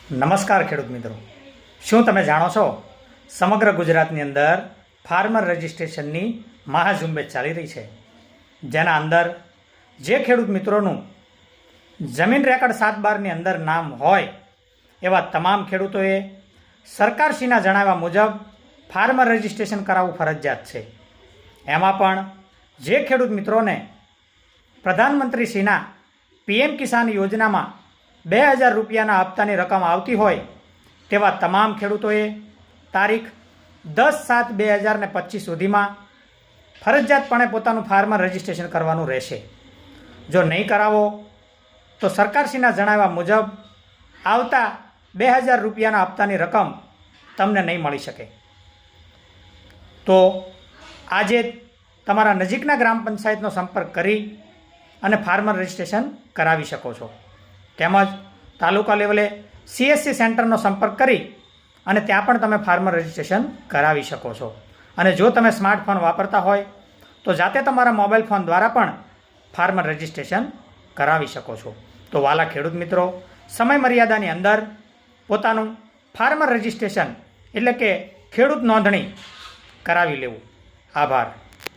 નમસ્કાર ખેડૂત મિત્રો, શું તમે જાણો છો સમગ્ર ગુજરાતની અંદર ફાર્મર રજિસ્ટ્રેશનની મહાઝુંબેશ ચાલી રહી છે, જેના અંદર જે ખેડૂત મિત્રોનું જમીન રેકર્ડ 7/12ની અંદર નામ હોય એવા તમામ ખેડૂતોએ સરકારશ્રીના જણાવ્યા મુજબ ફાર્મર રજિસ્ટ્રેશન કરાવવું ફરજિયાત છે. એમાં પણ જે ખેડૂત મિત્રોને પ્રધાનમંત્રીશ્રીના PM કિસાન યોજનામાં 2000 રૂપિયાના હપ્તાની રકમ આવતી હોય તેવા તમામ ખેડૂતોએ તારીખ 10/7/2025 સુધીમાં ફરજિયાતપણે પોતાનું ફાર્મર રજિસ્ટ્રેશન કરવાનું રહેશે. જો નહીં કરાવો તો સરકારશ્રીના જણાવ્યા મુજબ આવતા 2000 રૂપિયાના હપ્તાની રકમ તમને નહીં મળી શકે. તો આજે તમારા નજીકના ગ્રામ પંચાયતનો સંપર્ક કરી અને ફાર્મર રજિસ્ટ્રેશન કરાવી શકો છો. તેમજ તાલુકા લેવલે CSC સેન્ટરનો સંપર્ક કરી અને ત્યાં પણ તમે ફાર્મર રજિસ્ટ્રેશન કરાવી શકો છો. અને જો તમે સ્માર્ટફોન વાપરતા હોય તો જાતે તમારા મોબાઈલ ફોન દ્વારા પણ ફાર્મર રજિસ્ટ્રેશન કરાવી શકો છો. તો વાલા ખેડૂત મિત્રો, સમય મર્યાદાની અંદર પોતાનું ફાર્મર રજિસ્ટ્રેશન એટલે કે ખેડૂત નોંધણી કરાવી લેવું. આભાર.